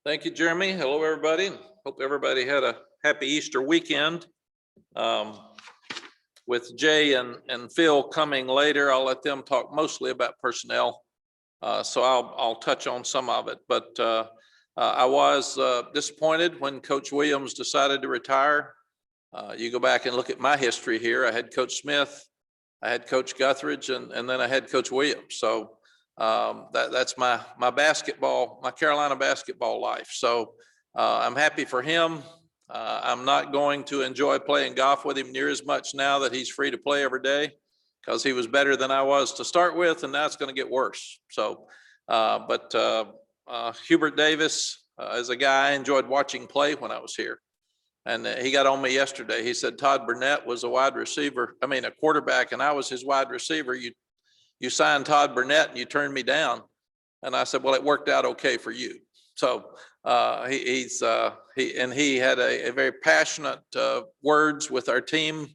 Thank you, Jeremy. Hello, everybody. Hope everybody had a happy Easter weekend. With Jay and Phil coming later, I'll let them talk mostly about personnel. So I'll touch on some of it. But I was disappointed when Coach Williams decided to retire. You go back and look at my history here. I had Coach Smith, I had Coach Guthridge, and then I had Coach Williams. So that's my Carolina basketball life. So I'm happy for him. I'm not going to enjoy playing golf with him near as much now that he's free to play every day, because he was better than I was to start with, and now it's going to get worse. So, Hubert Davis is a guy I enjoyed watching play when I was here. And he got on me yesterday. He said Todd Burnett was a quarterback, and I was his wide receiver. You signed Todd Burnett and you turned me down. And I said, well, it worked out okay for you. So he had a very passionate words with our team.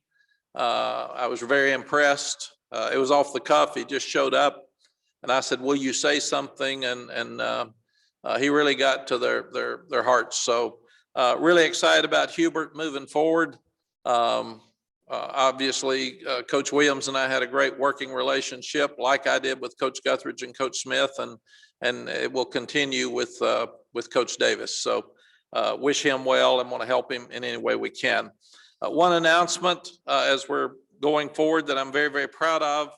I was very impressed. It was off the cuff. He just showed up, and I said, will you say something? And he really got to their hearts. So really excited about Hubert moving forward. Obviously, Coach Williams and I had a great working relationship, like I did with Coach Guthridge and Coach Smith, and it will continue with Coach Davis. So wish him well and want to help him in any way we can. One announcement as we're going forward that I'm very, very proud of,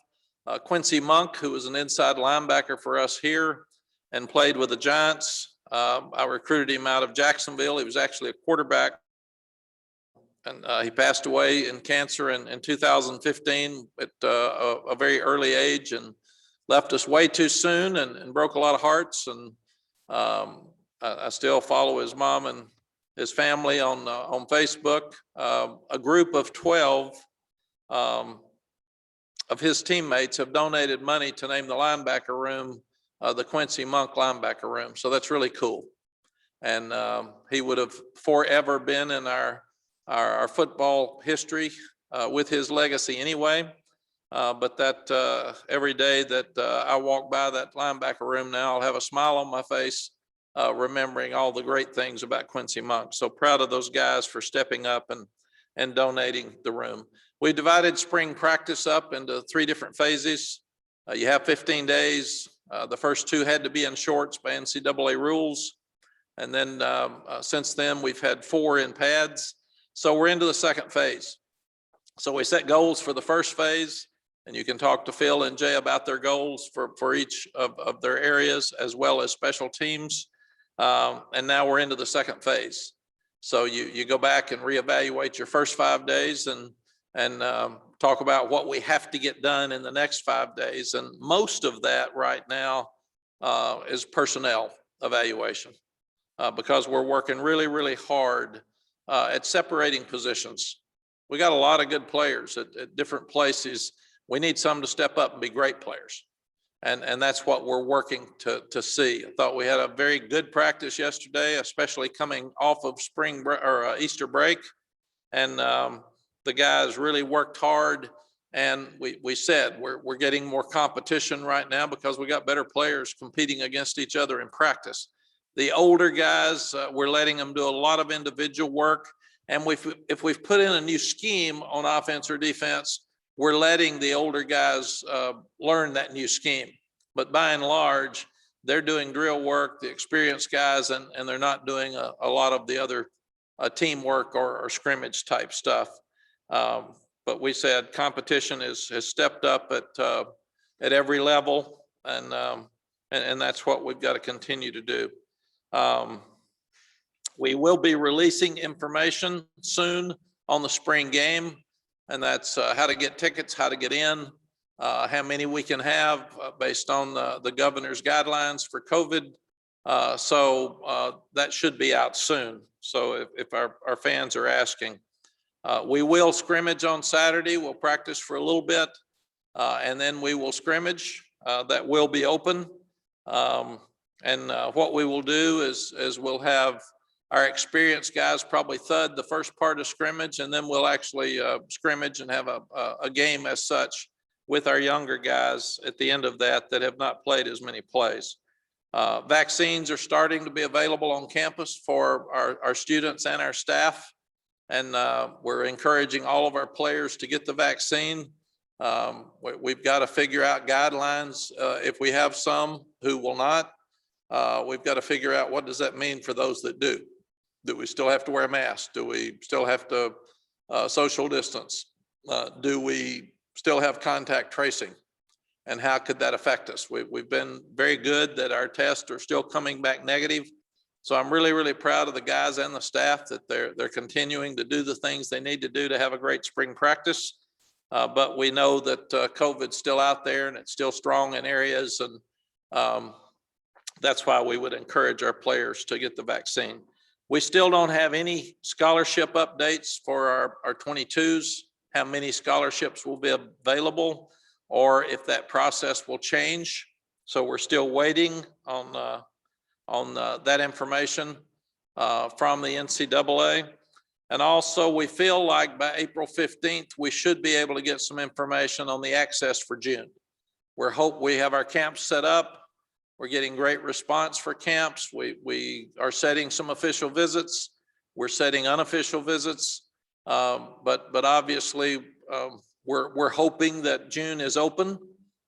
Quincy Monk, who was an inside linebacker for us here and played with the Giants. I recruited him out of Jacksonville. He was actually a quarterback. And he passed away in cancer in 2015 at a very early age, and left us way too soon, and broke a lot of hearts. And I still follow his mom and his family on Facebook. A group of 12 of his teammates have donated money to name the linebacker room the Quincy Monk linebacker room. So that's really cool. And he would have forever been in our football history with his legacy anyway. But that every day that I walk by that linebacker room now, I'll have a smile on my face, remembering all the great things about Quincy Monk. So proud of those guys for stepping up and donating the room. We divided spring practice up into 3 different phases. You have 15 days. The first 2 had to be in shorts by NCAA rules. And then since then, we've had 4 in pads. So we're into the second phase. So we set goals for the first phase, and you can talk to Phil and Jay about their goals for each of their areas, as well as special teams. And now we're into the second phase. So you go back and reevaluate your first 5 days and talk about what we have to get done in the next 5 days. And most of that right now is personnel evaluation, because we're working really, really hard at separating positions. We got a lot of good players at different places. We need some to step up and be great players. And that's what we're working to see. I thought we had a very good practice yesterday, especially coming off of Easter break. And the guys really worked hard. And we said we're getting more competition right now because we got better players competing against each other in practice. The older guys, we're letting them do a lot of individual work. And if we've put in a new scheme on offense or defense, we're letting the older guys learn that new scheme. But by and large, they're doing drill work, the experienced guys, and they're not doing a lot of the other teamwork or scrimmage type stuff. But we said competition has stepped up at every level, and that's what we've got to continue to do. We will be releasing information soon on the spring game, and that's how to get tickets, how to get in, how many we can have based on the governor's guidelines for COVID. So that should be out soon. So if our fans are asking, we will scrimmage on Saturday. We'll practice for a little bit, and then we will scrimmage. That will be open. And what we will do is we'll have our experienced guys probably thud the first part of scrimmage, and then we'll actually scrimmage and have a game as such with our younger guys at the end of that have not played as many plays. Vaccines are starting to be available on campus for our students and our staff. And we're encouraging all of our players to get the vaccine. We've got to figure out guidelines. If we have some who will not, we've got to figure out what does that mean for those that do. Do we still have to wear a mask? Do we still have to social distance? Do we still have contact tracing? And how could that affect us? We've been very good that our tests are still coming back negative. So I'm really, really proud of the guys and the staff that they're continuing to do the things they need to do to have a great spring practice. But we know that COVID's still out there and it's still strong in areas. And that's why we would encourage our players to get the vaccine. We still don't have any scholarship updates for our 22s, how many scholarships will be available, or if that process will change. So we're still waiting on that information from the NCAA. And also we feel like by April 15th, we should be able to get some information on the access for June. We have our camps set up. We're getting great response for camps. We are setting some official visits. We're setting unofficial visits. But obviously we're hoping that June is open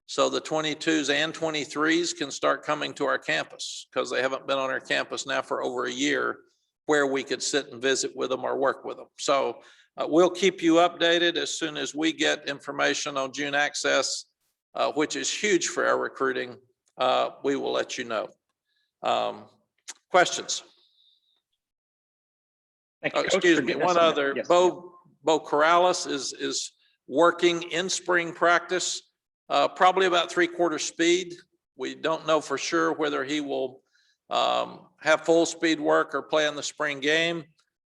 so the 22s and 23s can start coming to our campus, because they haven't been on our campus now for over a year where we could sit and visit with them or work with them. So we'll keep you updated as soon as we get information on June access, which is huge for our recruiting. We will let you know. Questions? Thank you, excuse me, one other. Yes. Bo Corrales is working in spring practice, probably about 3/4 speed. We don't know for sure whether he will have full speed work or play in the spring game,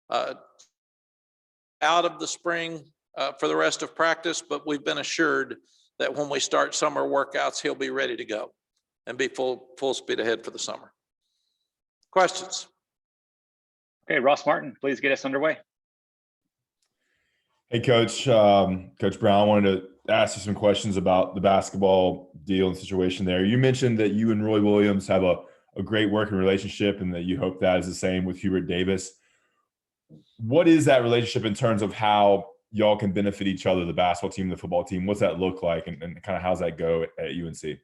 out of the spring for the rest of practice, but we've been assured that when we start summer workouts, he'll be ready to go and be full speed ahead for the summer. Questions? Okay, Ross Martin, please get us underway. Hey, Coach. Coach Brown, I wanted to ask you some questions about the basketball deal and situation there. You mentioned that you and Roy Williams have a great working relationship and that you hope that is the same with Hubert Davis. What is that relationship in terms of how y'all can benefit each other, the basketball team, the football team? What's that look like, and kind of how's that go at UNC?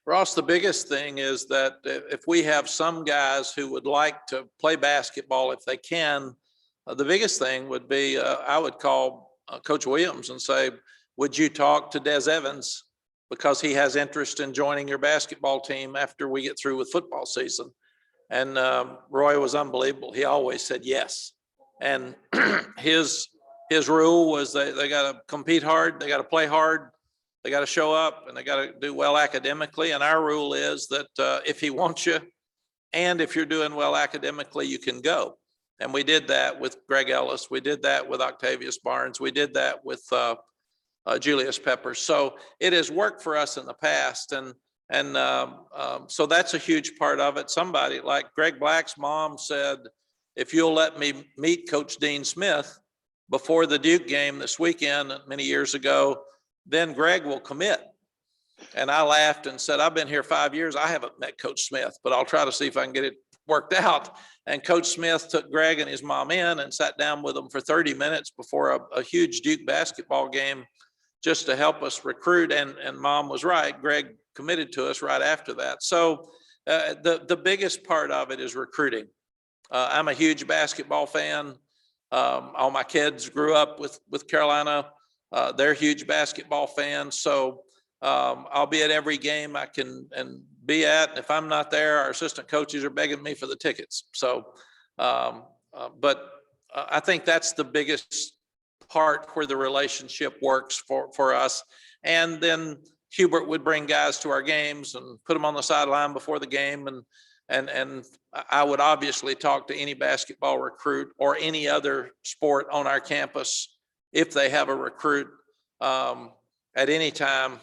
Ross, the biggest thing is that if we have some guys who would like to play basketball, if they can, the biggest thing would be I would call Coach Williams and say, would you talk to Des Evans, because he has interest in joining your basketball team after we get through with football season. And Roy was unbelievable. He always said yes. And his rule was they got to compete hard, they got to play hard, they got to show up, and they got to do well academically. And our rule is that if he wants you and if you're doing well academically, you can go. And we did that with Greg Ellis. We did that with Octavius Barnes. We did that with Julius Peppers. So it has worked for us in the past. And so that's a huge part of it. Somebody like Greg Black's mom said, if you'll let me meet Coach Dean Smith before the Duke game this weekend many years ago, then Greg will commit. And I laughed and said, I've been here 5 years. I haven't met Coach Smith, but I'll try to see if I can get it worked out. And Coach Smith took Greg and his mom in and sat down with them for 30 minutes before a huge Duke basketball game, just to help us recruit. And mom was right. Greg committed to us right after that. So the biggest part of it is recruiting. I'm a huge basketball fan. All my kids grew up with Carolina. They're huge basketball fans. So I'll be at every game I can and be at. And if I'm not there, our assistant coaches are begging me for the tickets. So, but I think that's the biggest part where the relationship works for us. And then Hubert would bring guys to our games and put them on the sideline before the game. And I would obviously talk to any basketball recruit or any other sport on our campus if they have a recruit at any time,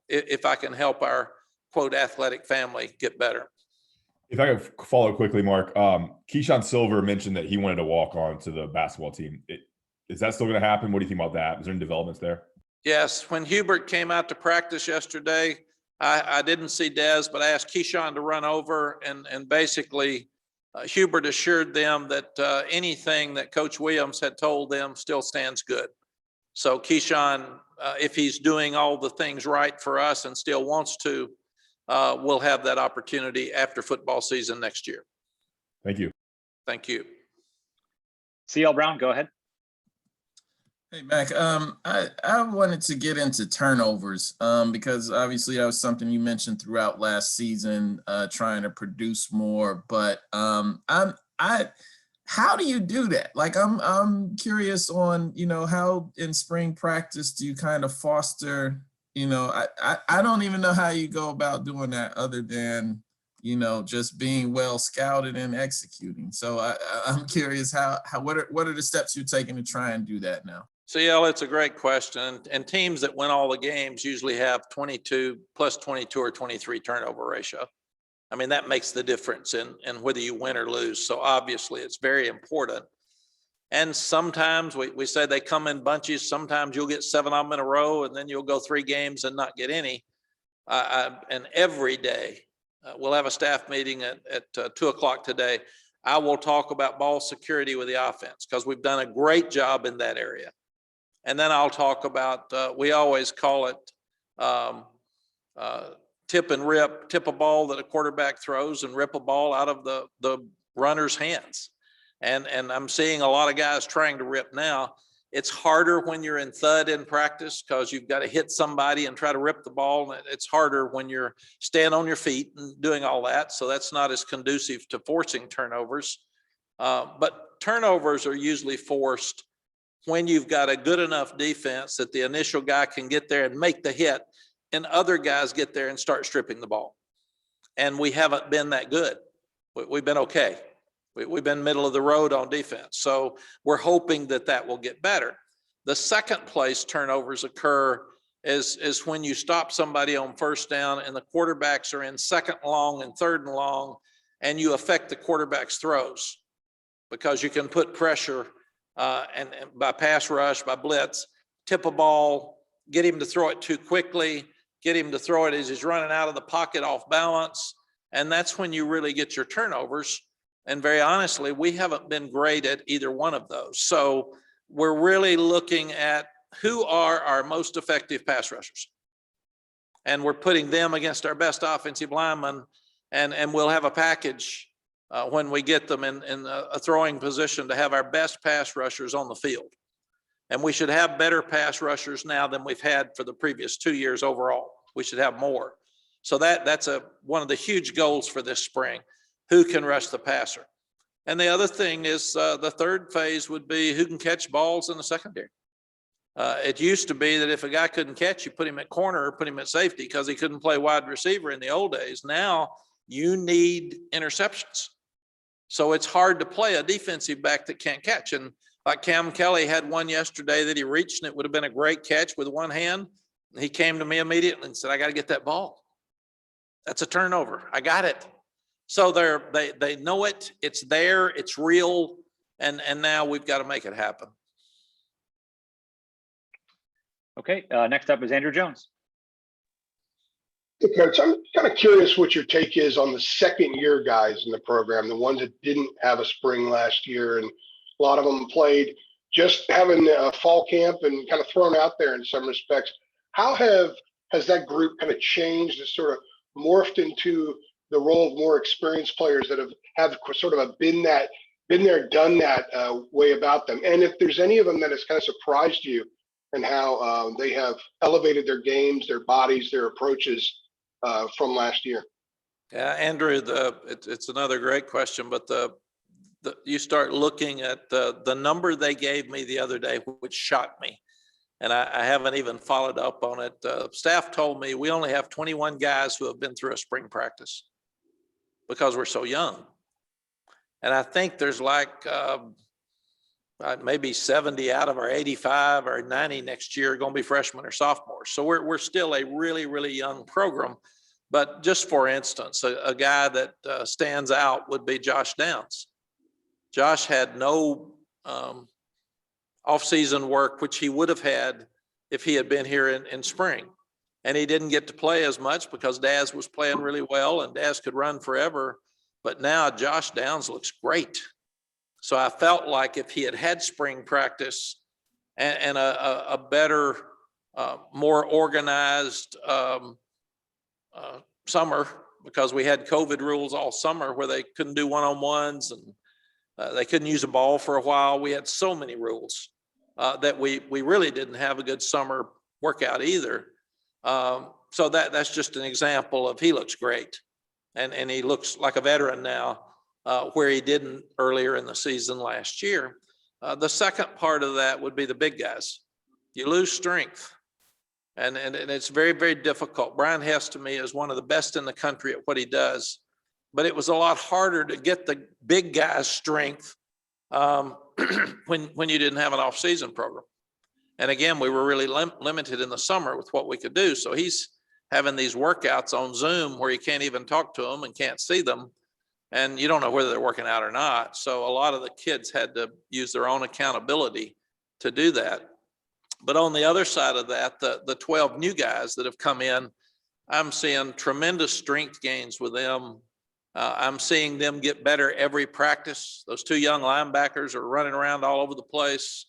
if I can help our quote athletic family get better. If I could follow quickly, Mark, Keyshawn Silver mentioned that he wanted to walk on to the basketball team. Is that still going to happen? What do you think about that? Is there any developments there? Yes. When Hubert came out to practice yesterday, I didn't see Dez, but I asked Keyshawn to run over, and basically Hubert assured them that anything that Coach Williams had told them still stands good. So Keyshawn, if he's doing all the things right for us and still wants to, we'll have that opportunity after football season next year. Thank you. Thank you. CL Brown, go ahead. Hey, Mac, I wanted to get into turnovers because obviously that was something you mentioned throughout last season, trying to produce more. But how do you do that? Like, I'm curious on, how in spring practice do you kind of foster, I don't even know how you go about doing that other than, just being well scouted and executing. So I'm curious what are the steps you're taking to try and do that now? CL, it's a great question. And teams that win all the games usually have 22 plus 22 or 23 turnover ratio. I mean, that makes the difference in whether you win or lose. So obviously it's very important. And sometimes we say they come in bunches. Sometimes you'll get 7 of them in a row, and then you'll go 3 games and not get any. And every day we'll have a staff meeting at 2:00 today. I will talk about ball security with the offense because we've done a great job in that area. And then I'll talk about, we always call it tip and rip, tip a ball that a quarterback throws and rip a ball out of the runner's hands. And I'm seeing a lot of guys trying to rip now. It's harder when you're in thud in practice because you've got to hit somebody and try to rip the ball. And it's harder when you're standing on your feet and doing all that. So that's not as conducive to forcing turnovers. But turnovers are usually forced when you've got a good enough defense that the initial guy can get there and make the hit, and other guys get there and start stripping the ball. And we haven't been that good. We've been okay. We've been middle of the road on defense. So we're hoping that will get better. The second place turnovers occur is when you stop somebody on first down and the quarterbacks are in second and long and third and long, and you affect the quarterback's throws because you can put pressure and by pass rush, by blitz, tip a ball, get him to throw it too quickly, get him to throw it as he's running out of the pocket off balance. And that's when you really get your turnovers. And very honestly, we haven't been great at either one of those. So we're really looking at who are our most effective pass rushers. And we're putting them against our best offensive linemen, and we'll have a package when we get them in a throwing position to have our best pass rushers on the field. And we should have better pass rushers now than we've had for the previous 2 years overall. We should have more. So that's one of the huge goals for this spring. Who can rush the passer? And the other thing is the third phase would be who can catch balls in the secondary. It used to be that if a guy couldn't catch, you put him at corner or put him at safety because he couldn't play wide receiver in the old days. Now you need interceptions. So it's hard to play a defensive back that can't catch. And like Cam Kelly had one yesterday that he reached, and it would have been a great catch with one hand. And he came to me immediately and said, I got to get that ball. That's a turnover. I got it. So they know it. It's there. It's real. And now we've got to make it happen. Okay, next up is Andrew Jones. Hey, Coach, I'm kind of curious what your take is on the second-year guys in the program, the ones that didn't have a spring last year, and a lot of them played just having a fall camp and kind of thrown out there in some respects. How has that group kind of changed and sort of morphed into the role of more experienced players that have sort of been there, done that way about them? And if there's any of them that has kind of surprised you and how they have elevated their games, their bodies, their approaches from last year? Yeah, Andrew, it's another great question, but you start looking at the number they gave me the other day, which shocked me. And I haven't even followed up on it. Staff told me we only have 21 guys who have been through a spring practice because we're so young. And I think there's like maybe 70 out of our 85 or 90 next year are going to be freshmen or sophomores. So we're still a really, really young program. But just for instance, a guy that stands out would be Josh Downs. Josh had no off-season work, which he would have had if he had been here in spring. and he didn't get to play as much because Daz was playing really well and Daz could run forever. But now Josh Downs looks great. So I felt like if he had had spring practice and a better, more organized summer, because we had COVID rules all summer where they couldn't do one-on-ones and they couldn't use a ball for a while. We had so many rules that we really didn't have a good summer workout either. So that's just an example of he looks great. And he looks like a veteran now, where he didn't earlier in the season last year. The second part of that would be the big guys. You lose strength, and it's very, very difficult. Brian Hess, to me, is one of the best in the country at what he does, but it was a lot harder to get the big guys' strength when you didn't have an off-season program. And again, we were really limited in the summer with what we could do. So he's having these workouts on Zoom where you can't even talk to them and can't see them. And you don't know whether they're working out or not. So a lot of the kids had to use their own accountability to do that. But on the other side of that, the 12 new guys that have come in, I'm seeing tremendous strength gains with them. I'm seeing them get better every practice. Those two young linebackers are running around all over the place.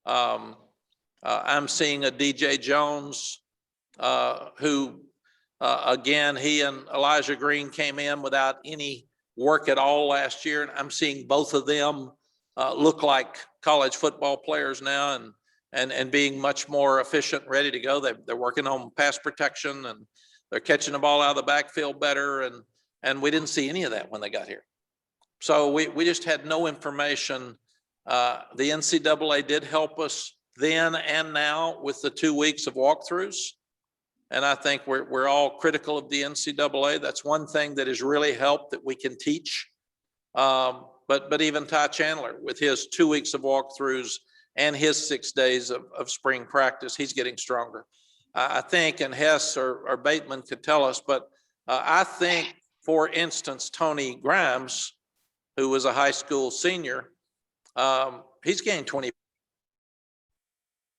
I'm seeing a DJ Jones, who, again, he and Elijah Green came in without any work at all last year. And I'm seeing both of them look like college football players now and being much more efficient, ready to go. They're working on pass protection and they're catching the ball out of the backfield better. And we didn't see any of that when they got here. So we just had no information. The NCAA did help us then and now with the 2 weeks of walkthroughs. And I think we're all critical of the NCAA. That's one thing that has really helped that we can teach. But even Ty Chandler with his 2 weeks of walkthroughs and his 6 days of spring practice, he's getting stronger. I think, and Hess or Bateman could tell us, but I think, for instance, Tony Grimes, who was a high school senior, he's gained 20.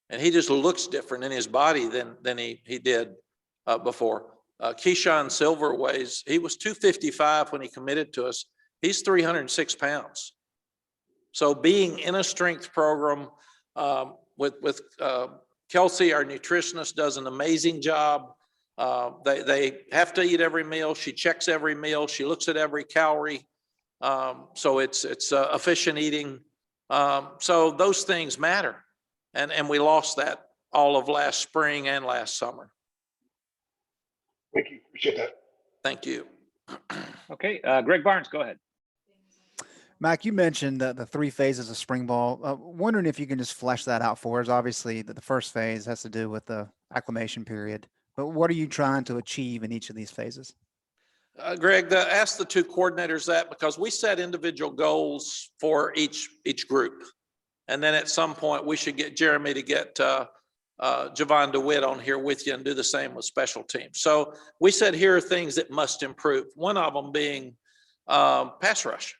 And he just looks different in his body than he did before. Keyshawn Silver he was 255 when he committed to us. He's 306 pounds. So being in a strength program with Kelsey, our nutritionist, does an amazing job. They have to eat every meal. She checks every meal. She looks at every calorie. So it's efficient eating. So those things matter. And we lost that all of last spring and last summer. Thank you. Appreciate that. Thank you. Okay, Greg Barnes, go ahead. Mac, you mentioned the 3 phases of spring ball. Wondering if you can just flesh that out for us. Obviously, the first phase has to do with the acclimation period, but what are you trying to achieve in each of these phases? Greg, ask the 2 coordinators that, because we set individual goals for each group. And then at some point, we should get Jeremy to get Javon DeWitt on here with you and do the same with special teams. So we said, here are things that must improve. One of them being pass rush.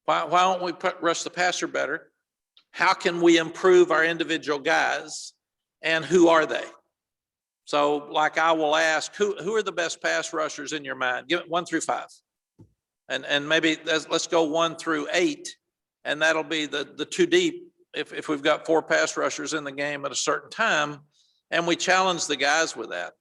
Why don't we rush the passer better? How can we improve our individual guys? And who are they? So like I will ask, who are the best pass rushers in your mind? Give it 1 through 5. And maybe let's go 1 through 8. And that'll be the 2 deep if we've got 4 pass rushers in the game at a certain time, and we challenge the guys with that.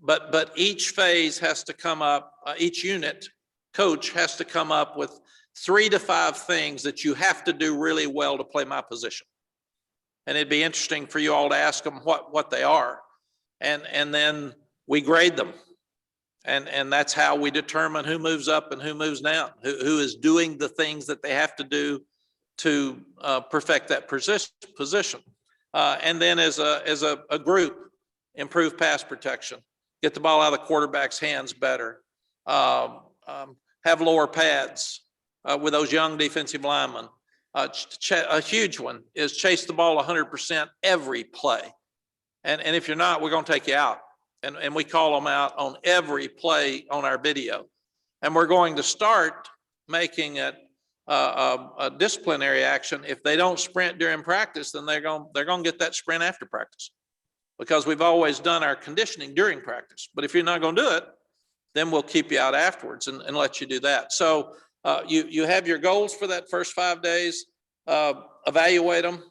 But each phase has to come up, each unit coach has to come up with 3 to 5 things that you have to do really well to play my position. And it'd be interesting for you all to ask them what they are. And then we grade them. And that's how we determine who moves up and who moves down, who is doing the things that they have to do to perfect that position. And then as a group, improve pass protection, get the ball out of the quarterback's hands better, have lower pads with those young defensive linemen. A huge one is chase the ball 100% every play. And if you're not, we're going to take you out. And we call them out on every play on our video. And we're going to start making it a disciplinary action. If they don't sprint during practice, then they're going to get that sprint after practice. because we've always done our conditioning during practice. But if you're not going to do it, then we'll keep you out afterwards and let you do that. So you have your goals for that first 5 days, evaluate them,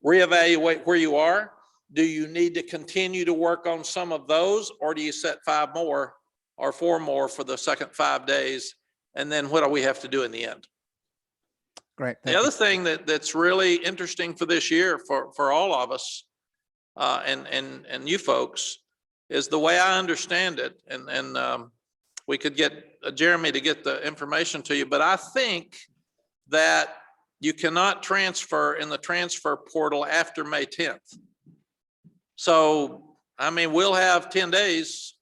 reevaluate where you are. Do you need to continue to work on some of those, or do you set 5 more or 4 more for the second 5 days? And then what do we have to do in the end? Great. The other thing that's really interesting for this year for all of us and you folks is the way I understand it. And we could get Jeremy to get the information to you, but I think that you cannot transfer in the transfer portal after May 10th. So, I mean, we'll have 10 days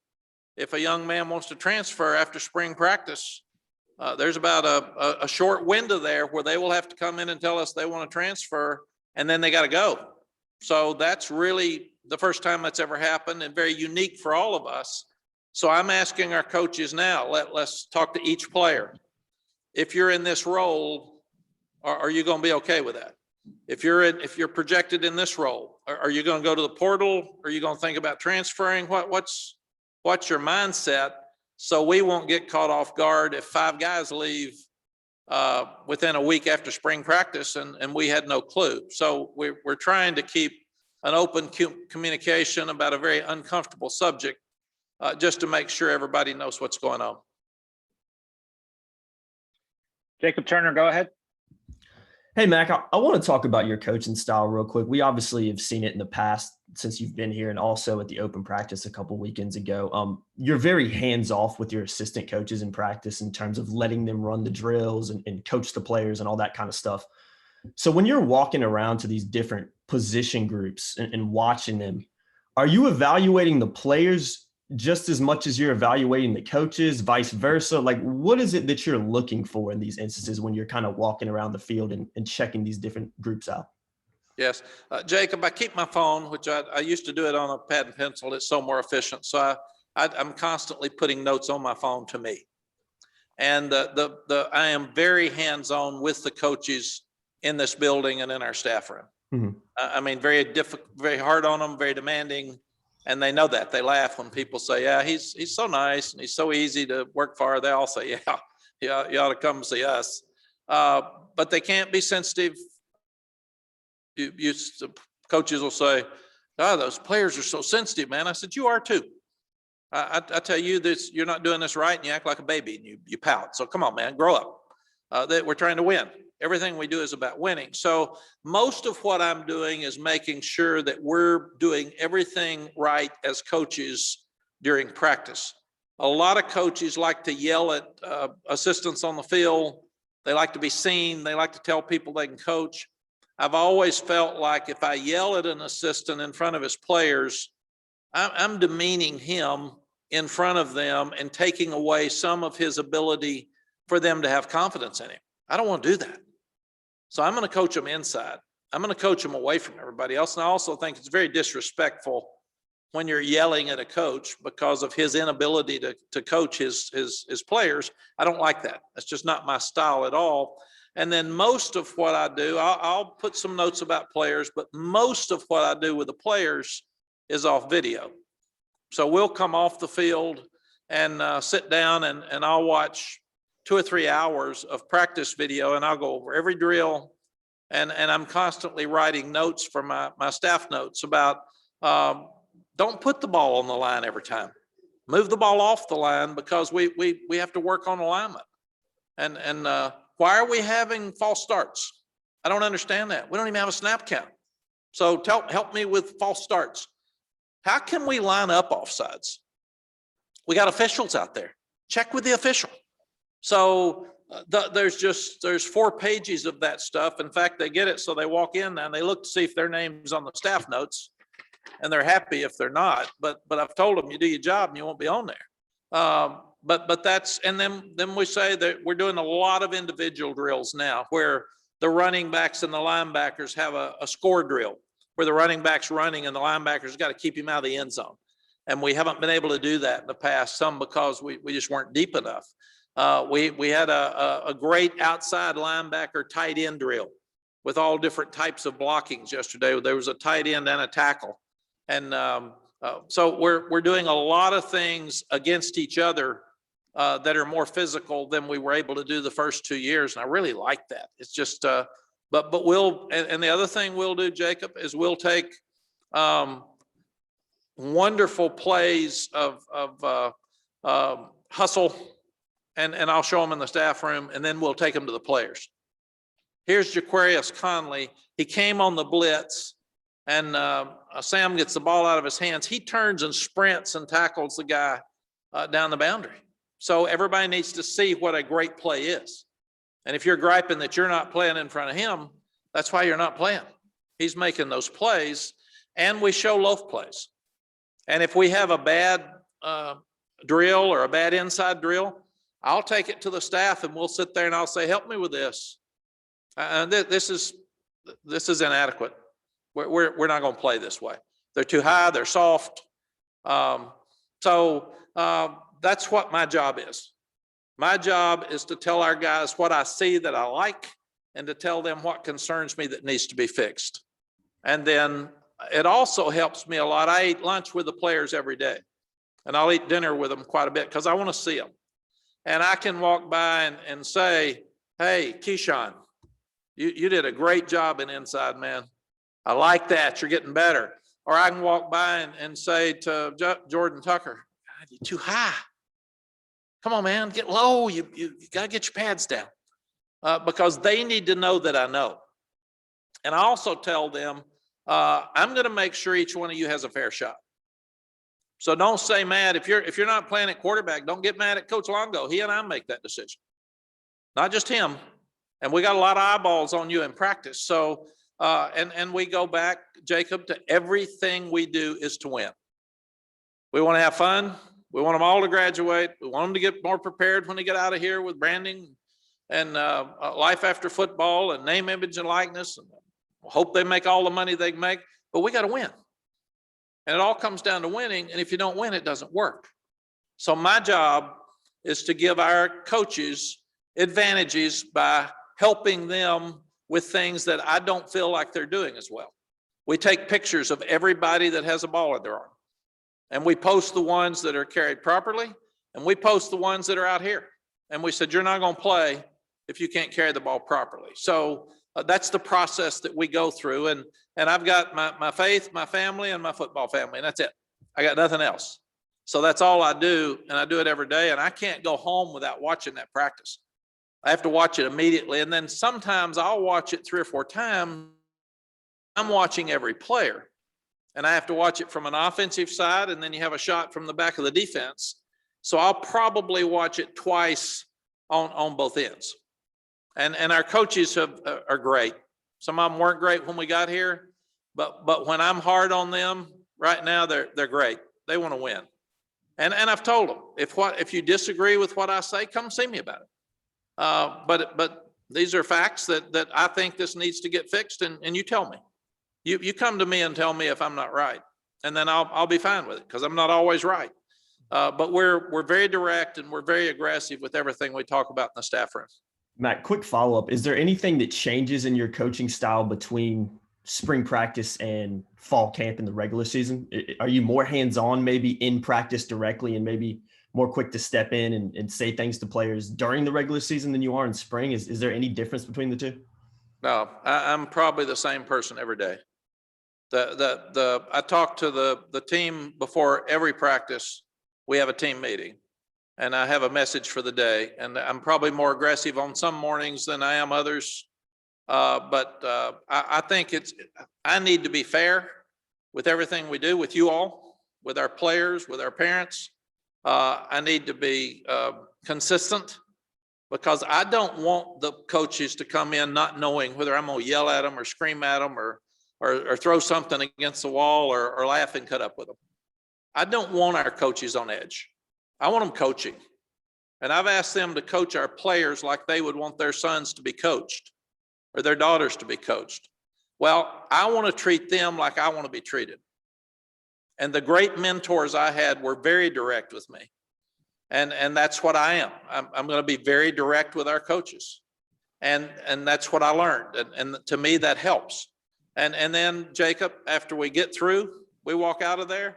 if a young man wants to transfer after spring practice. There's about a short window there where they will have to come in and tell us they want to transfer, and then they got to go. So that's really the first time that's ever happened and very unique for all of us. So I'm asking our coaches now, let's talk to each player. If you're in this role, are you going to be okay with that? If you're projected in this role, are you going to go to the portal? Are you going to think about transferring? What's your mindset? So we won't get caught off guard if 5 guys leave within a week after spring practice and we had no clue. So we're trying to keep an open communication about a very uncomfortable subject, just to make sure everybody knows what's going on. Jacob Turner, go ahead. Hey, Mac, I want to talk about your coaching style real quick. We obviously have seen it in the past since you've been here and also at the open practice a couple weekends ago. You're very hands-off with your assistant coaches in practice in terms of letting them run the drills and coach the players and all that kind of stuff. So when you're walking around to these different position groups and watching them, are you evaluating the players just as much as you're evaluating the coaches, vice versa? Like, what is it that you're looking for in these instances when you're kind of walking around the field and checking these different groups out? Yes. Jacob, I keep my phone, which I used to do it on a pad and pencil. It's so more efficient. So I'm constantly putting notes on my phone to me. And I am very hands-on with the coaches in this building and in our staff room. Mm-hmm. I mean, very difficult, very hard on them, very demanding. And they know that. They laugh when people say, yeah, he's so nice and he's so easy to work for. They all say, yeah, you ought to come see us. But they can't be sensitive. Coaches will say, oh, those players are so sensitive, man. I said, you are too. I tell you this, you're not doing this right and you act like a baby and you pout. So come on, man, grow up. We're trying to win. Everything we do is about winning. So most of what I'm doing is making sure that we're doing everything right as coaches during practice. A lot of coaches like to yell at assistants on the field. They like to be seen. They like to tell people they can coach. I've always felt like if I yell at an assistant in front of his players, I'm demeaning him in front of them and taking away some of his ability for them to have confidence in him. I don't want to do that. So I'm going to coach them inside. I'm going to coach them away from everybody else. And I also think it's very disrespectful when you're yelling at a coach because of his inability to coach his players. I don't like that. That's just not my style at all. And then most of what I do, I'll put some notes about players, but most of what I do with the players is off video. So we'll come off the field and sit down and I'll watch 2 or 3 hours of practice video and I'll go over every drill and I'm constantly writing notes for my staff notes about don't put the ball on the line every time. Move the ball off the line because we have to work on alignment. And why are we having false starts? I don't understand that. We don't even have a snap count. So help me with false starts. How can we line up offsides? We got officials out there. Check with the official. So there's 4 pages of that stuff. In fact, they get it. So they walk in and they look to see if their name's on the staff notes and they're happy if they're not, but I've told them you do your job and you won't be on there. But that's, and then we say that we're doing a lot of individual drills now where the running backs and the linebackers have a score drill where the running back's running and the linebackers got to keep him out of the end zone. And we haven't been able to do that in the past, some because we just weren't deep enough. We had a great outside linebacker tight end drill with all different types of blockings yesterday. There was a tight end and a tackle. So we're doing a lot of things against each other that are more physical than we were able to do the first 2 years. And I really like that. It's just, but and the other thing we'll do, Jacob, is we'll take wonderful plays of hustle, and I'll show them in the staff room, and then we'll take them to the players. Here's Jaquarius Conley. He came on the blitz, and Sam gets the ball out of his hands. He turns and sprints and tackles the guy down the boundary. So everybody needs to see what a great play is. And if you're griping that you're not playing in front of him, that's why you're not playing. He's making those plays, and we show loaf plays. And if we have a bad drill or a bad inside drill, I'll take it to the staff and we'll sit there and I'll say, help me with this. This is inadequate. We're not going to play this way. They're too high. They're soft. So that's what my job is. My job is to tell our guys what I see that I like and to tell them what concerns me that needs to be fixed. And then it also helps me a lot. I eat lunch with the players every day, and I'll eat dinner with them quite a bit because I want to see them. And I can walk by and say, hey, Keyshawn, you did a great job in inside, man. I like that. You're getting better. Or I can walk by and say to Jordan Tucker, God, you're too high. Come on, man, get low. You got to get your pads down because they need to know that I know. And I also tell them, I'm going to make sure each one of you has a fair shot. So don't say mad. If you're not playing at quarterback, don't get mad at Coach Longo. He and I make that decision, not just him. And we got a lot of eyeballs on you in practice. So, and we go back, Jacob, to everything we do is to win. We want to have fun. We want them all to graduate. We want them to get more prepared when they get out of here with branding and life after football and name, image, and likeness. And hope they make all the money they can make, but we got to win. And it all comes down to winning. And if you don't win, it doesn't work. So my job is to give our coaches advantages by helping them with things that I don't feel like they're doing as well. We take pictures of everybody that has a ball in their arm, and we post the ones that are carried properly, and we post the ones that are out here. And we said, you're not going to play if you can't carry the ball properly. So that's the process that we go through. And I've got my faith, my family, and my football family, and that's it. I got nothing else. So that's all I do, and I do it every day. And I can't go home without watching that practice. I have to watch it immediately. And then sometimes I'll watch it 3 or 4 times. I'm watching every player. And I have to watch it from an offensive side, and then you have a shot from the back of the defense. So I'll probably watch it twice on both ends. And our coaches are great. Some of them weren't great when we got here, but when I'm hard on them right now, they're great. They want to win. And I've told them, if you disagree with what I say, come see me about it. But these are facts that I think this needs to get fixed, and you tell me. You come to me and tell me if I'm not right, and then I'll be fine with it because I'm not always right. But we're very direct and we're very aggressive with everything we talk about in the staff room. Matt, quick follow-up. Is there anything that changes in your coaching style between spring practice and fall camp in the regular season? Are you more hands-on maybe in practice directly and maybe more quick to step in and say things to players during the regular season than you are in spring? Is there any difference between the two? No, I'm probably the same person every day. I talk to the team before every practice. We have a team meeting, and I have a message for the day. And I'm probably more aggressive on some mornings than I am others. But I think I need to be fair with everything we do, with you all, with our players, with our parents. I need to be consistent, because I don't want the coaches to come in not knowing whether I'm going to yell at them or scream at them or throw something against the wall or laugh and cut up with them. I don't want our coaches on edge. I want them coaching. And I've asked them to coach our players like they would want their sons to be coached or their daughters to be coached. Well, I want to treat them like I want to be treated. And the great mentors I had were very direct with me. And that's what I am. I'm going to be very direct with our coaches. And that's what I learned. And to me, that helps. And then, Jacob, after we get through, We walk out of there,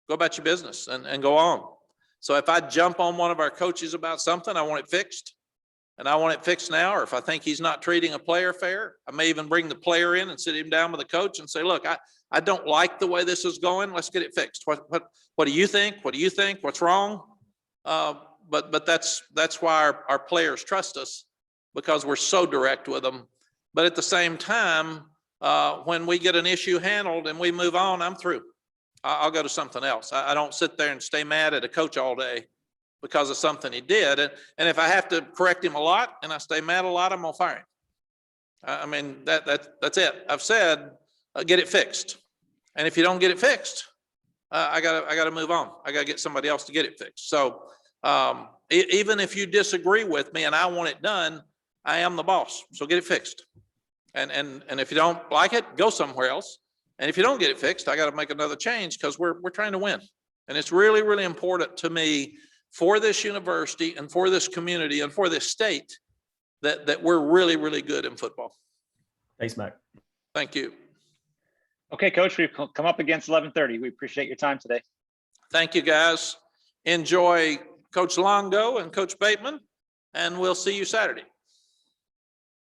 go about your business and go on. So if I jump on one of our coaches about something, I want it fixed. And I want it fixed now, or if I think he's not treating a player fair, I may even bring the player in and sit him down with the coach and say, look, I don't like the way this is going. Let's get it fixed. What do you think? What do you think? What's wrong? But that's why our players trust us, because we're so direct with them. But at the same time, when we get an issue handled and we move on, I'm through. I'll go to something else. I don't sit there and stay mad at a coach all day because of something he did. And if I have to correct him a lot and I stay mad a lot, I'm gonna fire him. I mean, that's it. I've said, get it fixed. And if you don't get it fixed, I gotta move on. I gotta get somebody else to get it fixed. So even if you disagree with me and I want it done, I am the boss. So get it fixed. And if you don't like it, go somewhere else. And if you don't get it fixed, I got to make another change, because we're trying to win. And it's really, really important to me, for this university and for this community and for this state, that we're really, really good in football. Thanks, Mac. Thank you. Okay, Coach, we've come up against 11:30. We appreciate your time today. Thank you, guys. Enjoy Coach Longo and Coach Bateman, and we'll see you Saturday.